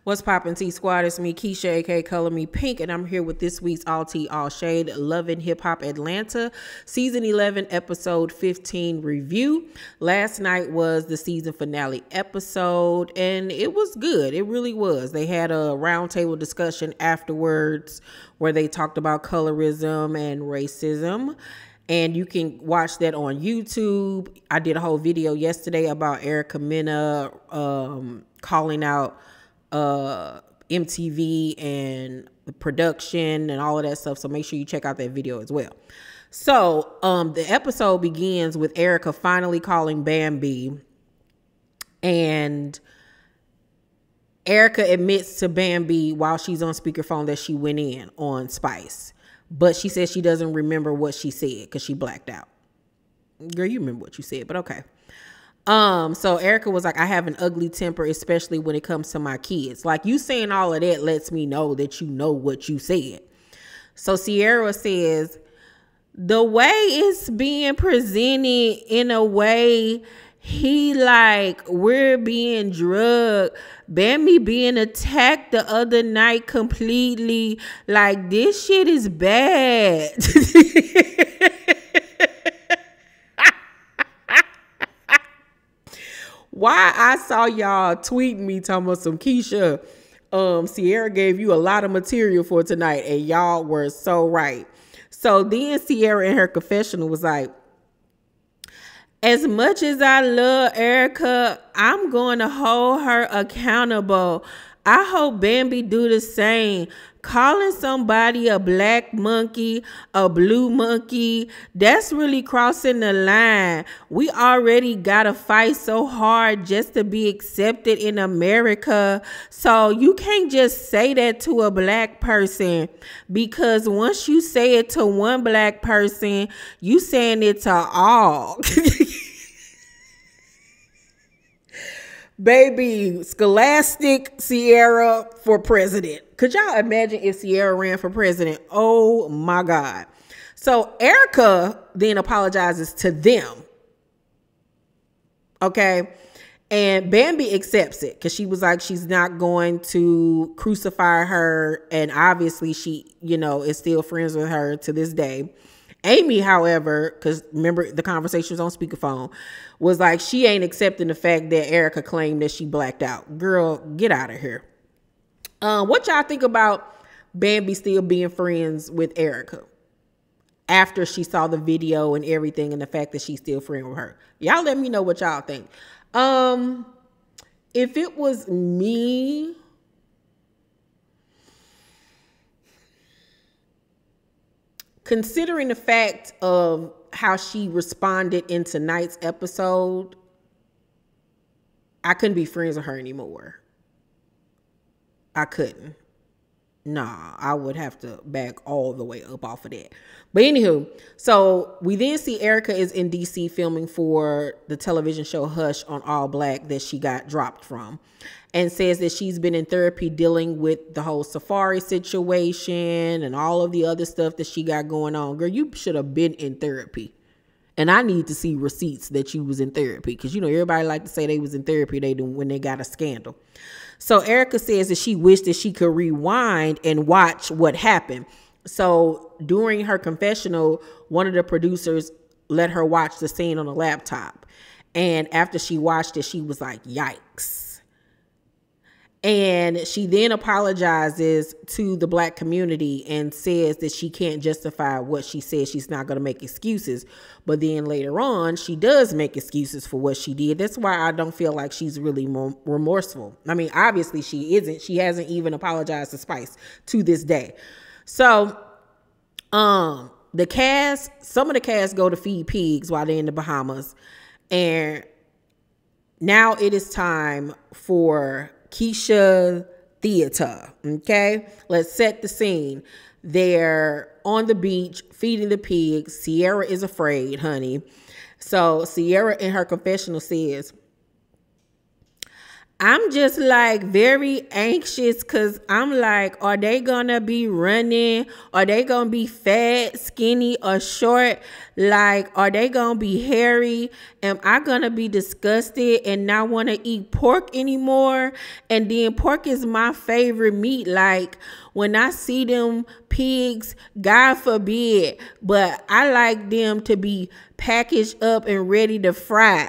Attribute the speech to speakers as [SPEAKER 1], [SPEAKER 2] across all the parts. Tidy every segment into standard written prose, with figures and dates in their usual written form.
[SPEAKER 1] What's poppin' T Squad? It's me, Keisha, aka Color Me Pynk, and I'm here with this week's All Tea, All Shade, Love and Hip Hop Atlanta, Season 11, Episode 15 review. Last night was the season finale episode, and it was good. It really was. They had a roundtable discussion afterwards where they talked about colorism and racism. And you can watch that on YouTube. I did a whole video yesterday about Erica Mena calling out MTV and the production and all of that stuff. So make sure you check out that video as well. So the episode begins with Erica finally calling Bambi. And Erica admits to Bambi while she's on speakerphone that she went in on Spice. But she says she doesn't remember what she said because she blacked out. Girl, you remember what you said, but okay. So Erica was like, I have an ugly temper, especially when it comes to my kids. Like, you saying all of that lets me know that you know what you said. So Sierra says, the way it's being presented in a way, he like, we're being drugged. Bambi being attacked the other night completely. Like, this shit is bad. Why I saw y'all tweeting me talking about some Keisha, Sierra gave you a lot of material for tonight, and y'all were so right. So then Sierra in her confessional was like, as much as I love Erica, I'm going to hold her accountable. I hope Bambi do the same. Calling somebody a black monkey, a blue monkey, that's really crossing the line. We already got to fight so hard just to be accepted in America. So you can't just say that to a black person, because once you say it to one black person, you saying it to all. Baby, Scholastic Sierra for president. Could y'all imagine if Sierra ran for president? Oh my God. So Erica then apologizes to them. Okay. And Bambi accepts it because she was like, she's not going to crucify her. And obviously she, is still friends with her to this day. Amy, however, because remember the conversation was on speakerphone, was like, she ain't accepting the fact that Erica claimed that she blacked out. Girl, get out of here. What y'all think about Bambi still being friends with Erica after she saw the video and everything, and the fact that she's still friends with her? Y'all let me know what y'all think. If it was me, considering the fact of how she responded in tonight's episode, I couldn't be friends with her anymore. I couldn't. Nah, I would have to back all the way up off of that. But anywho, so we then see Erica is in DC filming for the television show Hush on All Black that she got dropped from, and says that she's been in therapy dealing with the whole Safari situation and all of the other stuff that she got going on. Girl, you should have been in therapy. And I need to see receipts that you was in therapy, because, everybody like to say they was in therapy when they got a scandal. So Erica says that she wished that she could rewind and watch what happened. So during her confessional, one of the producers let her watch the scene on the laptop. And after she watched it, she was like, yikes. And she then apologizes to the black community and says that she can't justify what she says. She's not going to make excuses. But then later on, she does make excuses for what she did. That's why I don't feel like she's really remorseful. I mean, obviously she isn't. She hasn't even apologized to Spice to this day. So the cast, some of the cast go to feed pigs while they're in the Bahamas. And now it is time for Keisha Theater. Okay, let's set the scene. They're on the beach feeding the pigs. Sierra is afraid, honey. So Sierra in her confessional says, I'm just like very anxious because I'm like, are they gonna be running? Are they gonna be fat, skinny, or short? Like, are they gonna be hairy? Am I gonna be disgusted and not want to eat pork anymore? And then pork is my favorite meat. Like, when I see them pigs, God forbid, but I like them to be packaged up and ready to fry.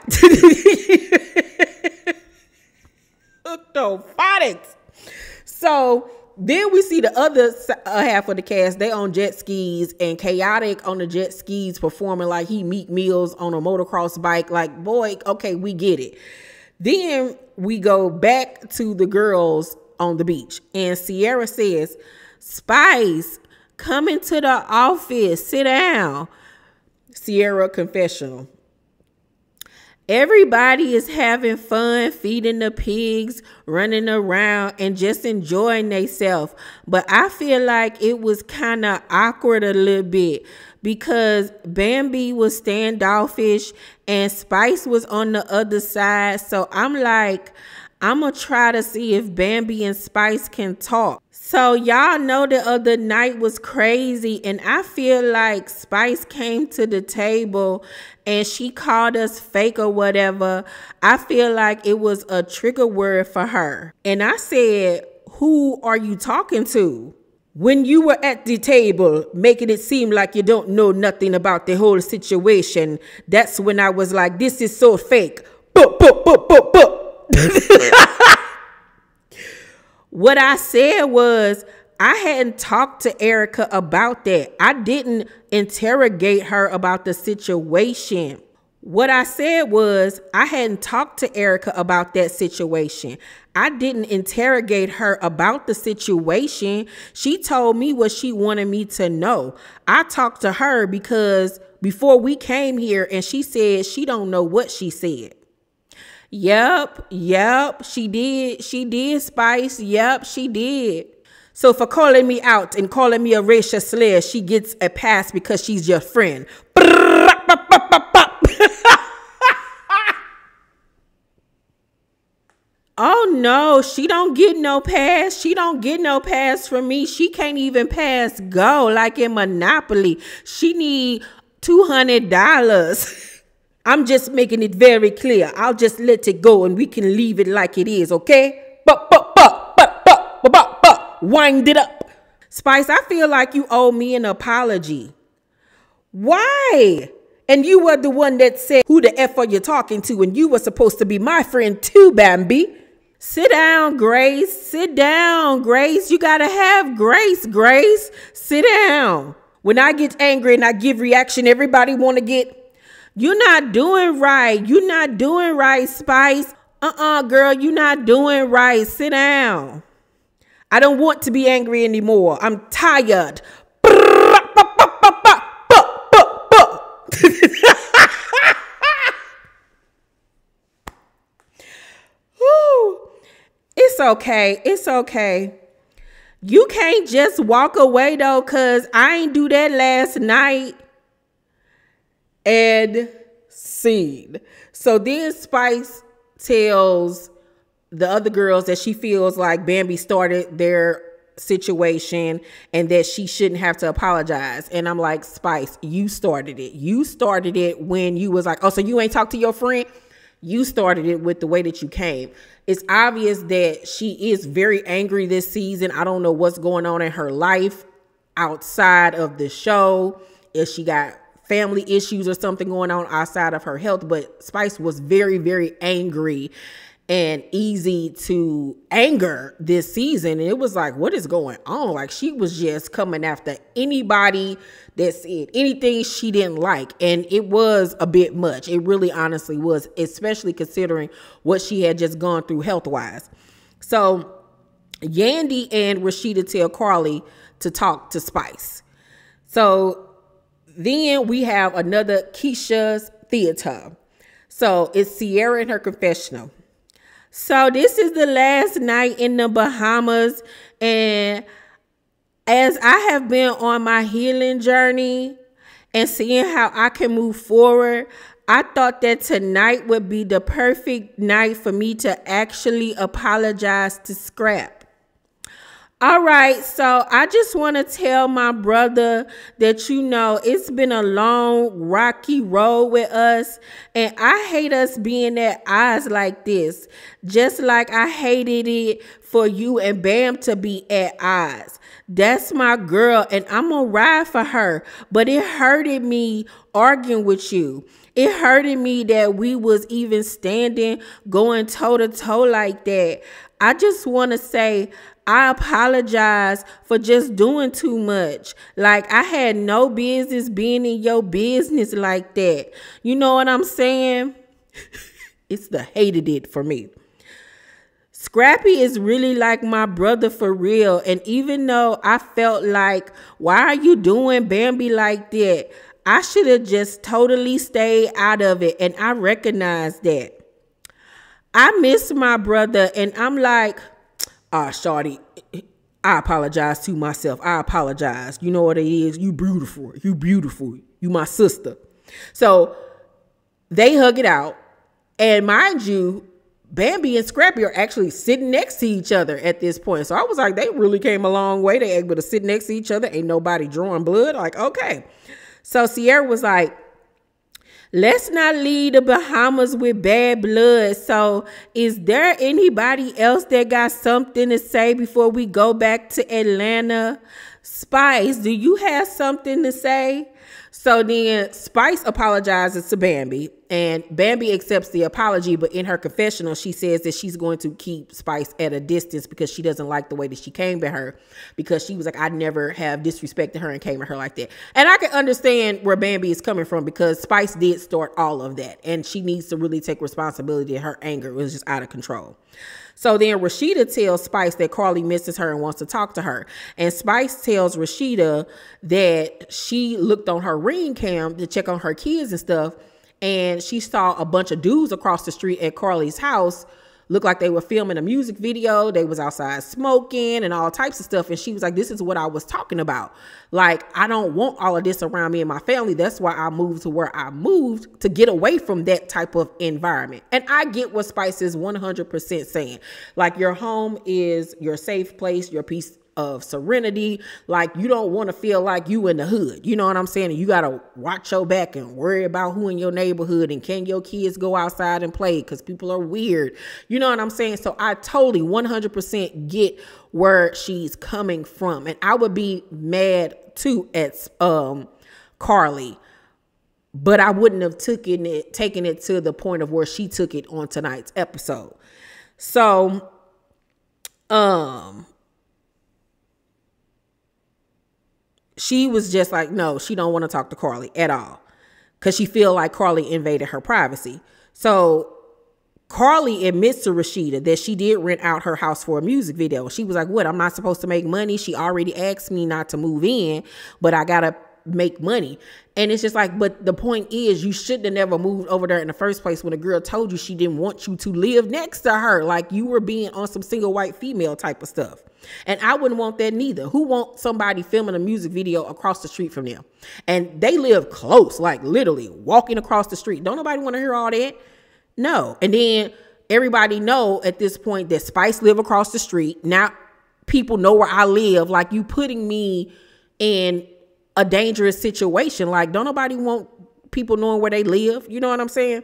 [SPEAKER 1] Phonics. So then we see the other half of the cast. They on jet skis, and Chaotic on the jet skis performing like he Meek Mills on a motocross bike. Like, boy, okay, we get it. Then we go back to the girls on the beach, and Sierra says, Spice, come into the office, sit down. Sierra confessional. Everybody is having fun, feeding the pigs, running around, and just enjoying themselves. But I feel like it was kind of awkward a little bit because Bambi was standoffish and Spice was on the other side. So I'm like, I'm going to try to see if Bambi and Spice can talk. So y'all know the other night was crazy, and I feel like Spice came to the table and she called us fake or whatever. I feel like it was a trigger word for her. And I said, who are you talking to? When you were at the table making it seem like you don't know nothing about the whole situation, that's when I was like, this is so fake. What I said was, I hadn't talked to Erica about that. I didn't interrogate her about the situation. What I said was, I hadn't talked to Erica about that situation. I didn't interrogate her about the situation. She told me what she wanted me to know. I talked to her because before we came here, and she said she don't know what she said. Yep, she did, Spice. Yep, she did. So for calling me out and calling me a racial slur, she gets a pass because she's your friend. Oh no, she don't get no pass. She don't get no pass from me. She can't even pass go like in Monopoly. She need $200. I'm just making it very clear. I'll just let it go and we can leave it like it is, okay? Wind it up. Spice, I feel like you owe me an apology. Why? And you were the one that said, who the F are you talking to? And you were supposed to be my friend too, Bambi. Sit down, Grace. Sit down, Grace. You gotta have grace, Grace. Sit down. When I get angry and I give reaction, everybody wanna get... You're not doing right. You're not doing right, Spice. Girl, you're not doing right. Sit down. I don't want to be angry anymore. I'm tired. It's okay. It's okay. You can't just walk away though, because I ain't do that last night. And scene. So then Spice tells the other girls that she feels like Bambi started their situation and that she shouldn't have to apologize. And I'm like, Spice, you started it. You started it when you was like, oh, so you ain't talked to your friend? You started it with the way that you came. It's obvious that she is very angry this season. I don't know what's going on in her life outside of the show. If she got family issues or something going on outside of her health, but Spice was very, very angry and easy to anger this season. And it was like, what is going on? Like, she was just coming after anybody that said anything she didn't like. And it was a bit much. It really honestly was, especially considering what she had just gone through health-wise. So Yandy and Rashida tell Carly to talk to Spice. So then we have another Keisha's theater. So it's Sierra in her confessional. So this is the last night in the Bahamas. And as I have been on my healing journey and seeing how I can move forward, I thought that tonight would be the perfect night for me to actually apologize to Scrap. All right, so I just want to tell my brother that, you know, it's been a long, rocky road with us, and I hate us being at odds like this, just like I hated it for you and Bam to be at odds. That's my girl, and I'm going to ride for her, but it hurted me arguing with you. It hurted me that we was even standing, going toe-to-toe like that. I just want to say, I apologize for just doing too much. Like, I had no business being in your business like that. You know what I'm saying? It's the hated it for me. Scrappy is really like my brother for real. And even though I felt like, why are you doing Bambi like that? I should have just totally stayed out of it. And I recognize that. I miss my brother, and I'm like, shawty, I apologize to myself. I apologize. You know what it is? You beautiful. You beautiful. You my sister. So they hug it out. And mind you, Bambi and Scrappy are actually sitting next to each other at this point. So I was like, they really came a long way. They able to sit next to each other. Ain't nobody drawing blood. Like, okay. So Sierra was like, let's not leave the Bahamas with bad blood. So is there anybody else that got something to say before we go back to Atlanta? Spice, do you have something to say? So then Spice apologizes to Bambi, and Bambi accepts the apology, but in her confessional, she says that she's going to keep Spice at a distance because she doesn't like the way that she came to her, because she was like, I never have disrespected her and came to her like that. And I can understand where Bambi is coming from, because Spice did start all of that, and she needs to really take responsibility. Her anger was just out of control. So then Rashida tells Spice that Carly misses her and wants to talk to her. And Spice tells Rashida that she looked on her ring cam to check on her kids and stuff, and she saw a bunch of dudes across the street at Carly's house. Looked like they were filming a music video. They was outside smoking and all types of stuff. And she was like, this is what I was talking about. Like, I don't want all of this around me and my family. That's why I moved to where I moved, to get away from that type of environment. And I get what Spice is 100% saying. Like, your home is your safe place, your peace of serenity. Like, you don't want to feel like you in the hood. You know what I'm saying? And you got to watch your back and worry about who in your neighborhood, and can your kids go outside and play, because people are weird. You know what I'm saying? So I totally 100% get where she's coming from. And I would be mad too at Carly, but I wouldn't have taken it to the point of where she took it on tonight's episode. So she was just like, no, she don't want to talk to Carly at all, because she feel like Carly invaded her privacy. So Carly admits to Rashida that she did rent out her house for a music video. She was like, what, I'm not supposed to make money? She already asked me not to move in, but I got to make money. And it's just like, but the point is, you shouldn't have never moved over there in the first place when a girl told you she didn't want you to live next to her. Like, you were being on some single white female type of stuff. And I wouldn't want that neither. Who wants somebody filming a music video across the street from them? And they live close, like literally walking across the street. Don't nobody want to hear all that? No. And then everybody know at this point that Spice live across the street. Now people know where I live. Like, you putting me in a dangerous situation. Like, don't nobody want people knowing where they live. You know what I'm saying?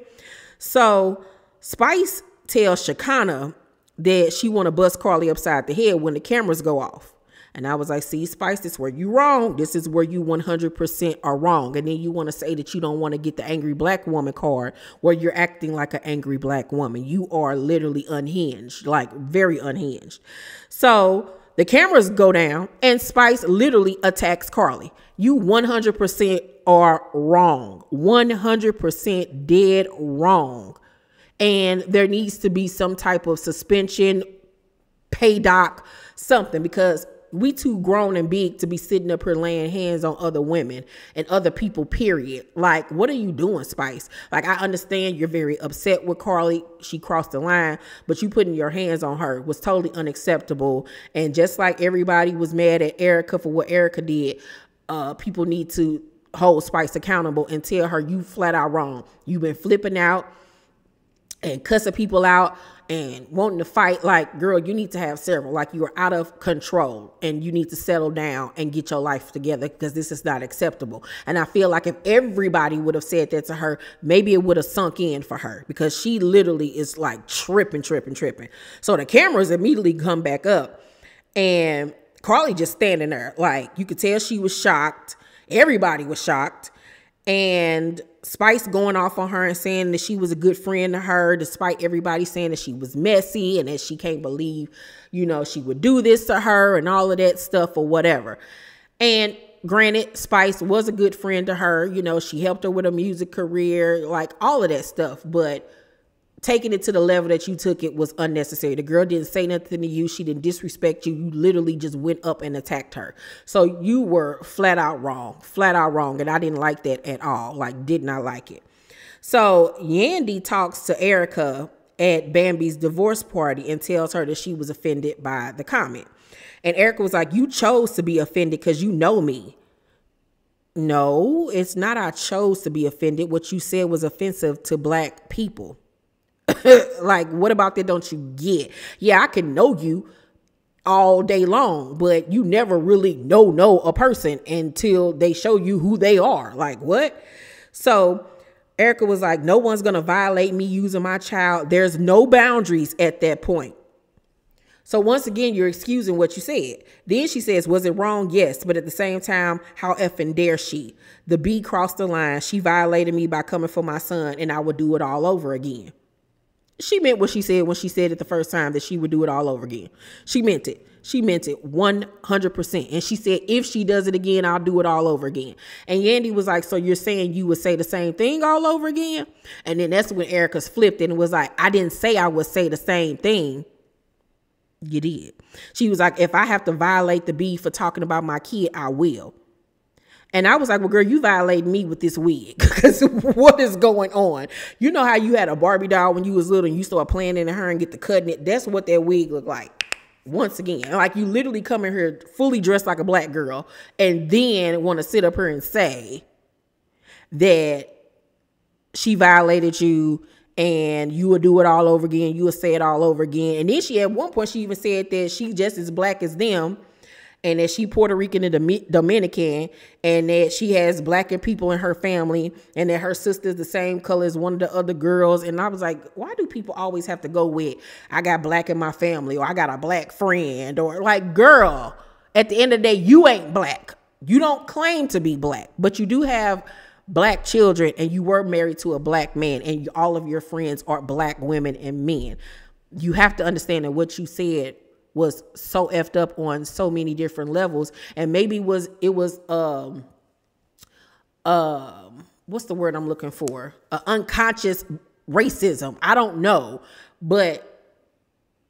[SPEAKER 1] So Spice tells Shekinah that she want to bust Carly upside the head when the cameras go off. And I was like, see, Spice, this is where you wrong. This is where you 100% are wrong. And then you want to say that you don't want to get the angry black woman card, where you're acting like an angry black woman. You are literally unhinged, like very unhinged. So the cameras go down and Spice literally attacks Carly. You 100% are wrong. 100% dead wrong. And there needs to be some type of suspension, pay doc, something, because we too grown and big to be sitting up here laying hands on other women and other people, period. Like, what are you doing, Spice? Like, I understand you're very upset with Carly. She crossed the line, but you putting your hands on her was totally unacceptable. And just like everybody was mad at Erica for what Erica did, people need to hold Spice accountable and tell her you flat out wrong. You've been flipping out and cussing people out and wanting to fight. Like, girl, you need to have several. Like, you are out of control and you need to settle down and get your life together, because this is not acceptable. And I feel like if everybody would have said that to her, maybe it would have sunk in for her, because she literally is like tripping. So the cameras immediately come back up and Carly just standing there. Like, you could tell she was shocked. Everybody was shocked. And Spice going off on her and saying that she was a good friend to her, despite everybody saying that she was messy and that she can't believe, you know, she would do this to her and all of that stuff or whatever. And granted, Spice was a good friend to her. You know, she helped her with a music career, like all of that stuff. But taking it to the level that you took it was unnecessary. The girl didn't say nothing to you. She didn't disrespect you. You literally just went up and attacked her. So you were flat out wrong. And I didn't like that at all. Like, did not like it. So Yandy talks to Erica at Bambi's divorce party and tells her that she was offended by the comment. And Erica was like, you chose to be offended because you know me. No, it's not I chose to be offended. What you said was offensive to Black people. Like, what about that don't you get? Yeah, I can know you all day long, but you never really know a person until they show you who they are. Like, what? So Erica was like, no one's going to violate me using my child. There's no boundaries at that point. So once again, you're excusing what you said. Then she says, was it wrong? Yes. But at the same time, how effing dare she? The B crossed the line. She violated me by coming for my son, and I would do it all over again. She meant what she said when she said it the first time, that she would do it all over again. She meant it. She meant it 100%. And she said, if she does it again, I'll do it all over again. And Yandy was like, so you're saying you would say the same thing all over again? And then that's when Erica's flipped and was like, I didn't say I would say the same thing. You did. She was like, if I have to violate the B for talking about my kid, I will. And I was like, well, girl, you violated me with this wig, because what is going on? You know how you had a Barbie doll when you was little and you started playing in her and get to cutting it? That's what that wig looked like. Once again, like, you literally come in here fully dressed like a Black girl and then want to sit up here and say that she violated you and you would do it all over again. You would say it all over again. And then she, at one point, she even said that she just as Black as them, and that she Puerto Rican and Dominican, and that she has Black people in her family, and that her sister's the same color as one of the other girls. And I was like, why do people always have to go with, I got Black in my family, or I got a Black friend, or like, girl, at the end of the day, you ain't Black. You don't claim to be Black, but you do have Black children, and you were married to a Black man, and all of your friends are Black women and men. You have to understand that what you said was so effed up on so many different levels. And maybe it was what's the word I'm looking for? Unconscious racism. I don't know, but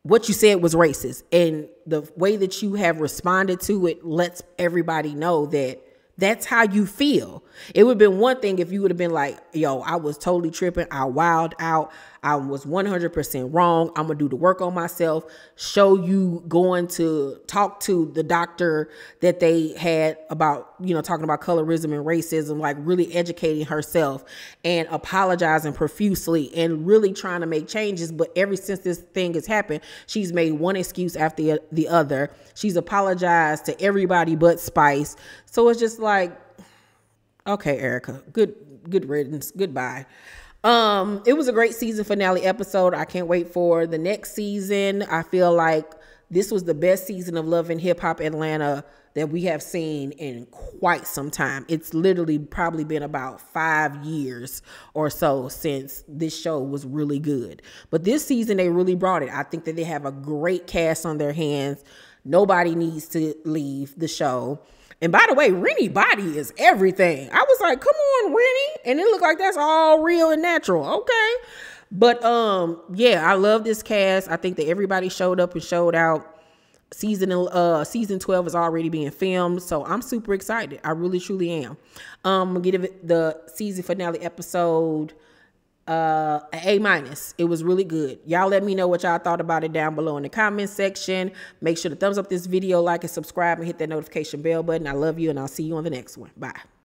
[SPEAKER 1] what you said was racist. And the way that you have responded to it lets everybody know that that's how you feel. It would have been one thing if you would have been like, yo, I was totally tripping. I wilded out. I was 100% wrong. I'm going to do the work on myself. Show you going to talk to the doctor that they had about, you know, talking about colorism and racism, like really educating herself and apologizing profusely and really trying to make changes. But ever since this thing has happened, she's made one excuse after the other. She's apologized to everybody but Spice. So it's just like, okay, Erica, good riddance. Goodbye. It was a great season finale episode. I can't wait for the next season. I feel like this was the best season of Love and Hip Hop Atlanta that we have seen in quite some time. It's literally probably been about 5 years or so since this show was really good. But this season, they really brought it. I think that they have a great cast on their hands. Nobody needs to leave the show. And by the way, Rennie body is everything. I was like, come on, Rennie. And it looked like that's all real and natural. Okay. But yeah, I love this cast. I think that everybody showed up and showed out. Season 12 is already being filmed. So I'm super excited. I really, truly am. I'm going to give it the season finale episode an A-. It was really good. Y'all let me know what y'all thought about it down below in the comment section. Make sure to thumbs up this video, like and subscribe, and hit that notification bell button. I love you, and I'll see you on the next one. Bye.